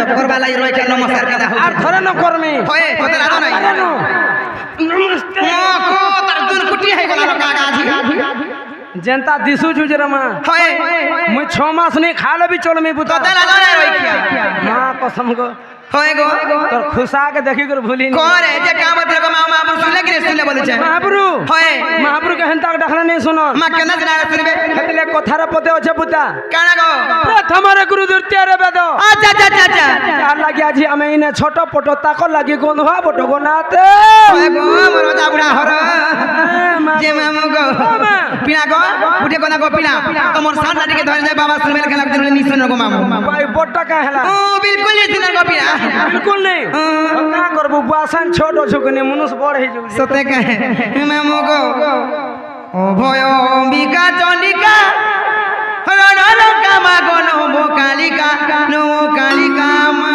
তো করবা লাই রইছে নমস্কার কথা আর ধরে ন করমি হয় তোতে রাজো নাই নমস্তে কো তার দুন কুটি হই গলা কাকা আজি जनता दिसु जुजर मा হয় मुई 6 मास नहीं खाले भी चल में बुता তোতে রাজো নাই রইছে मां कसम गो হয় গো तोर खुशा के देखी कर भूली করে যে কাম করে মামা আমার শুনলে কি শুনলে বলেছে महाप्रभु হয় महाप्रभु के हंता डखला नहीं सुनो মা কেন জানা শুনবে खतले कथार पते होछे बुता কানা গো प्रथमरे गुरु द्वितीय रे वेद আচ্ছা আচ্ছা আচ্ছা चार लगी आज हमें इने छोट पोटो ताको लगी गोंधवा पोटो गोनाते হয় গো মোর জাবুড়া হর যে মামু গো পিনা গো উঠে কোনা গো পিনা তোমার সামনে দিকে ধরে যায় বাবা শুনবে খেলা দিলে নি শুনো গো মামু भाई बोटा का हला ও বিলকুল নি শুনো গো পিনা बिल्कुल नहीं ना करबो बासन छोट छुकने मनुष्य बड़ हे जो সতে কহে মামু গো ও ভয় অম্বিকা চন্ডিকা রণ কামা গো নমো কালিকা মা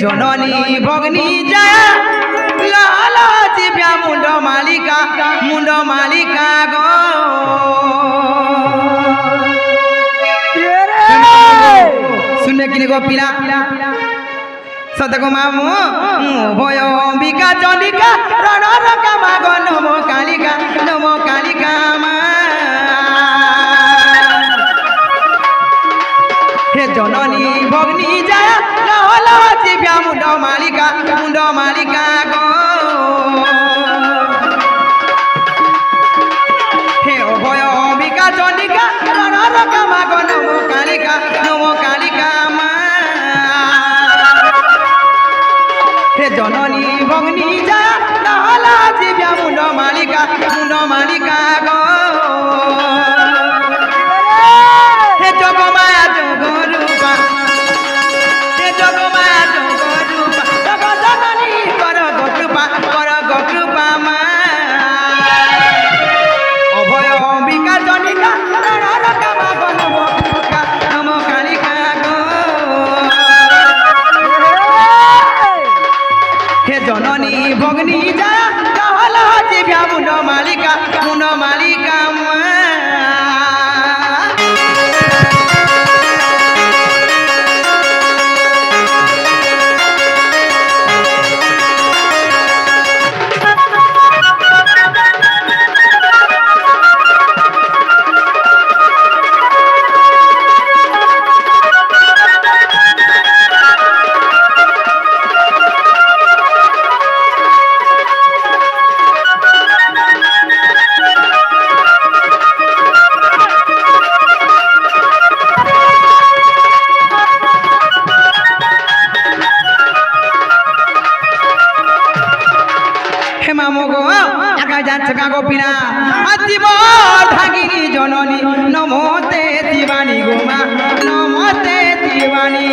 জননী ভগ্নী জয়া লালা জিব্যা মুন্ড মালিকা গো শুনে কিনে গো পিলা সত গো মামু ভয় অম্বিকা চন্ডিকা রণ কামা গো নমো কালিকা মা হে জননী ভগ্নী জয়া লালা জিব্যা মুন্ড মালিকা গো হে অভয় অম্বিকা চন্ডিকা রণ কামা গো নমো কালিকা মা হে জননী ভগ্নী যা লালা জিব্যা মুন্ড মালিকা গো হে জগমায়া জগরূপা জগ জননী কর গো কৃপা মা অভয় অম্বিকা চন্ডিকা রণ কামা গো নমো কালিকা গো হে জননী ভগ্নী যা লালা জিব্যা মুন্ড মালিকা মা হে মামু গো আগে যাচ্ছে গো পিনা আদিব ধাগিনী জননী নমতে দিবানী গো মা নমতে দিবানী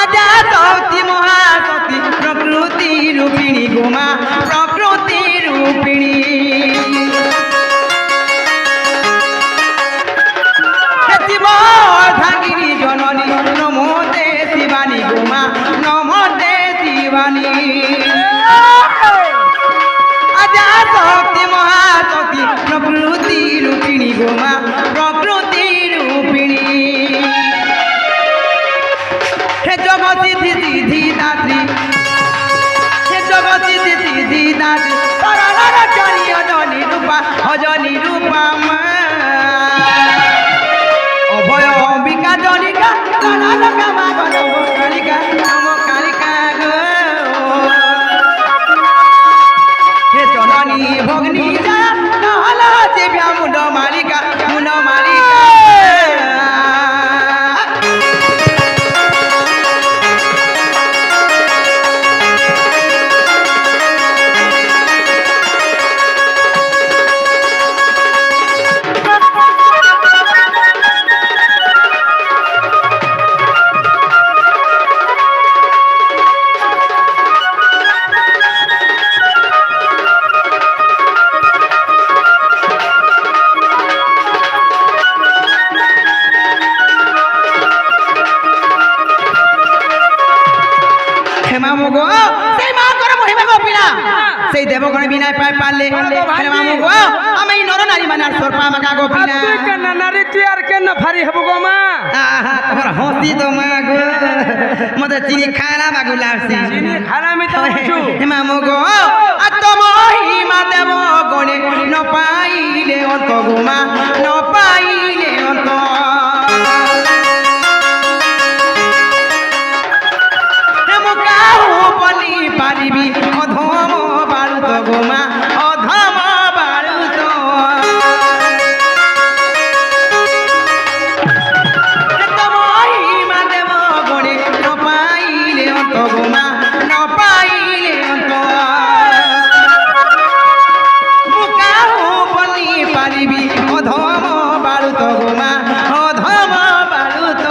আজা সতী মহাসতী প্রকৃতি রূপিণী গো মা প্রকৃতি রূপিণী ধাগিনী জননী নমতে শিবানী গো মা নমতে শিবানী আজা শক্তি মহাশক্তি প্রকৃতি রূপিণী গো মা প্রকৃতি দেবগণে বিনায় পায় পারলে হে মামু গো আমি নর নারী মানে আর সরপা মাকা গো পিনা তুই কেন নারী তুই আর কেন ভারী হব গো মা আহা তোমার হসি তো মা গো মতে চিনি খানা বাগু লাগছে চিনি খারামি তো বলছু হে মামু গো আর তোমাহি মা দেবগণে ন পাইলে অন্ত গো মা ন পাইলে অন্ত পারিবি অধম বারুত গোমা অধম বারুত মহিমা দেব গণে ন পাইলে অন্ত গোমা ন পাইলে অন্ত মুকাহু বলি পারিবি অধম বারুত গোমা অধম বারুত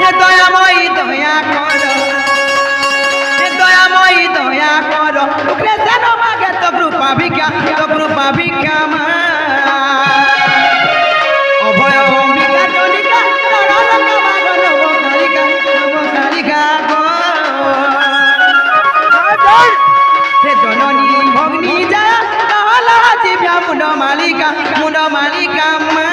হে দয়াময়ী দয়া কর দয়া কর কৃষ্ণ মাগে তো কৃপা ভিক্ষা মা অভয় অম্বিকা জনিকা কালিকা হে জননী ভগ্নী জয়া নহলা জীব্যা মুন্ড মালিকা মা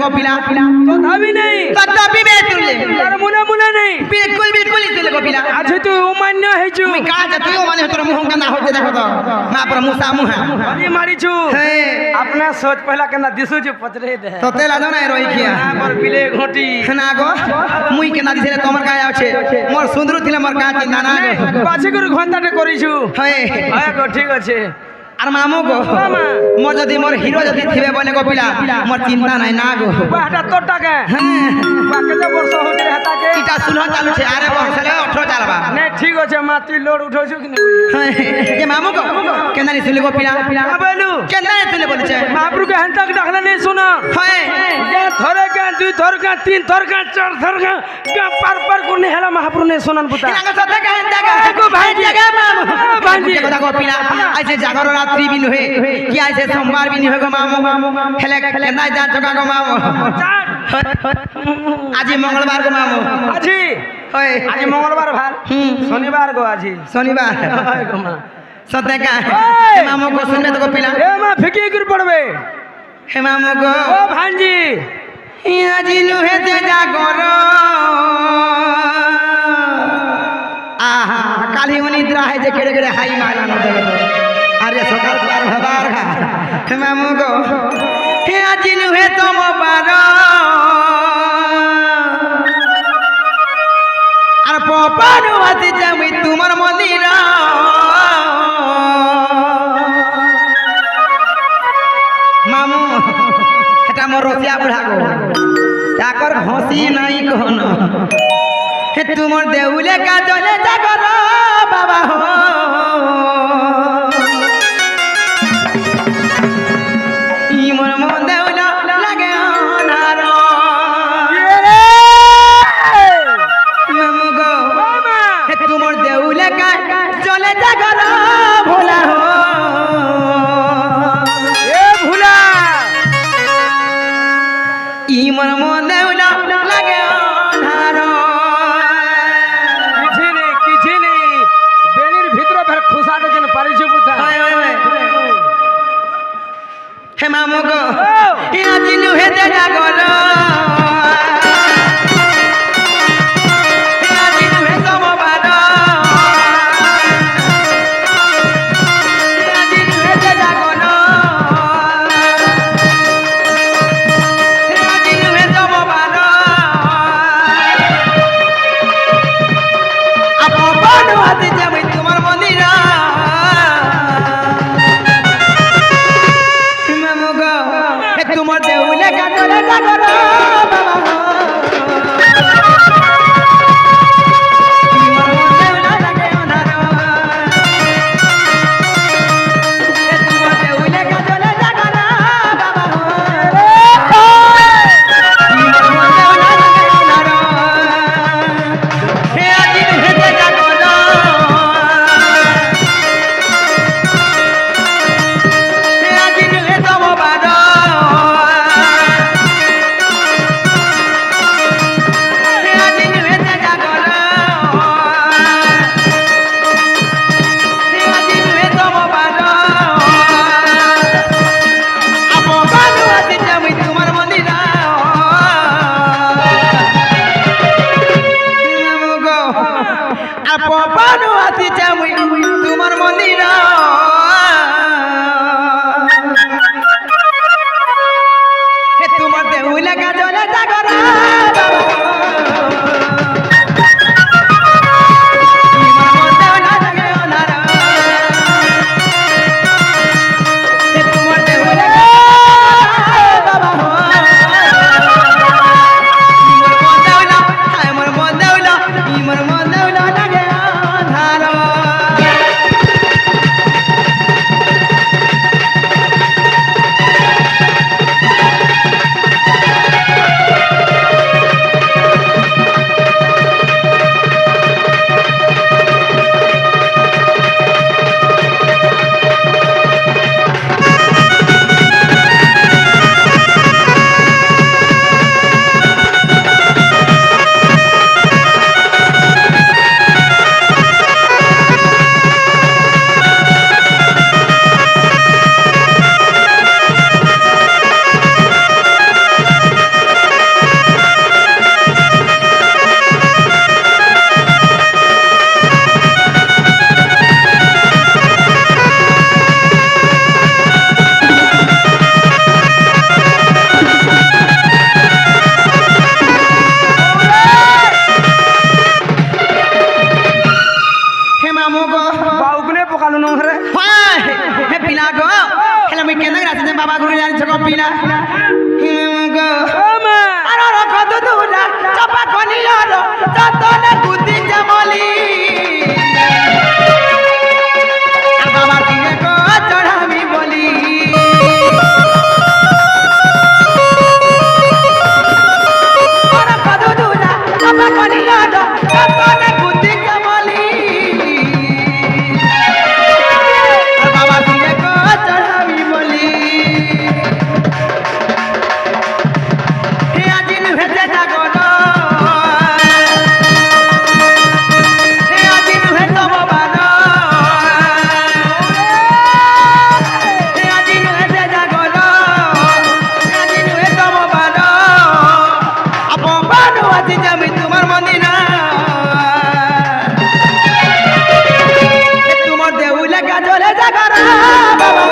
तथापि नहीं तथापि बेतुले तार मुना मुना नहीं बिल्कुल इतुले गोपिला आज तू उमान्य हेछु मी का जा तू माने तोर मुह कंदा होते देखो तो मा पर मुसा मुहा अरे मारी छु हे अपना सोच पहला केना दिसु छु पचरे दे तो तेला दो ना रोई किया ना पर बिले घोटी ना गो मुई केना दिसले तोमर का आछे मोर सुंदर थिले मोर का चिंता ना गो पाछे गुरु घंटाटे करिछु हे हाय गो ठीक আছে আর মামু গো মোর যদি মোর হিরো যদি থিবে বলে গোপিলা মোর চিন্তা নাই না গো বাটা তোটাকে বাকে যে বর্ষ হতে হাতাকে ইটা শুনো চালুছে আরে বর্ষলে 18 চালবা নে ঠিক আছে মা তুই লোড উঠাইছো কি না এ মামু গো কেনানি শুলে গোপিলা আবেলু কেনানি শুলে বলছে महाप्रभु के हंतक डाकला नहीं सुना হয় क्या थोड़े क्या दुई थोर क्या तीन थोर क्या चार थोर क्या पर को नहीं हला महाप्रभु ने सुनन पुता কেনাঙ্গ সাথে কেন জায়গা को भाई জায়গা মামু भाई কথা গোপিলা আইছে জাগর রাত্রি বিন হয়ে কি আইছে সোমবার বিন হয়ে গো মামু হেলে কেনাই যা চকা গো মামু আজি মঙ্গলবার গো মামু আজি হয় आज मंगलवार भार शनिवार को आज শনিবার गो मां সতে কা ओए! মামু গো শুনবে তো গোপিলা ए मां फिकी गिर पड़बे হে মামু গো ओ भांजी আজি নুহেতে জাগর আহা কালি নিদ্রা হয় যে কেড়ে কেড়ে হাই মারানো দেবে আরে সকাল পার হবার ঘা হে মামু গো হে আজি নুহে তম বার আর পপানু হাতি যামি তোমার মন্দির মামু এটা মোর রসিয়া বুড়া গো তাকর হসি নাই কোন হে তোমার দেউলে কাজলে জাগর বাবা হো ই মোর মন দেউল লাগে অনার মামু গো হে তোমার দেউলে কাজলে জাগর ভোলা হো ए भूला ই মোর মন দেউল লাগে অনার किछि नहीं बेनिर भीतर भर खुसाटे जन परिचय पुता হে মামু গো হে আজি নুহেতে জাগর হে আজি নুহে সমবার হে আজি নুহেতে জাগর হে আজি নুহে সমবার আপন হাতে যাবে তোমার মন্দির মামু গো হে তোমার দেউলে কাজলে জাগর বাবা পিলা গো হেলে মুই কেন রাতে বাবা গুরু জানি ছক পিলা গো ও মা আর কত দুলা চাপা কনিয়ার যতনে গুতি জমলি আর বাবা দিনে গো চড়ামি বলি আর কত দুলা চাপা কনিয়ার যতনে গুতি জমলি আর বাবা দিনে গো চড়ামি বলি হে আজি নুহেতে জাগর হে আজি নুহে তব বান হে আজি নুহেতে জাগর হে আজি নুহে তব বান আপন আজি যামি তোমার মন্দির তোমার দেউলে গাজলে জাগর বাবা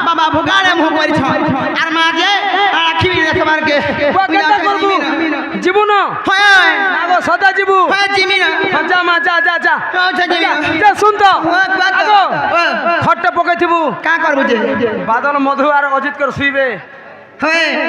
বাবা ভুগাড়ে মুখ করেছ আর মা যে রাখিবি না সবারকে জীবন হয় না গো সদা জীবু হয় জিমি না যা মা যা যা যা আচ্ছা জিমি যা শুন তো আগো ও খটটা পকাইথিবু কা করব যে বাদল মধু আর অজিত কর শুইবে হয়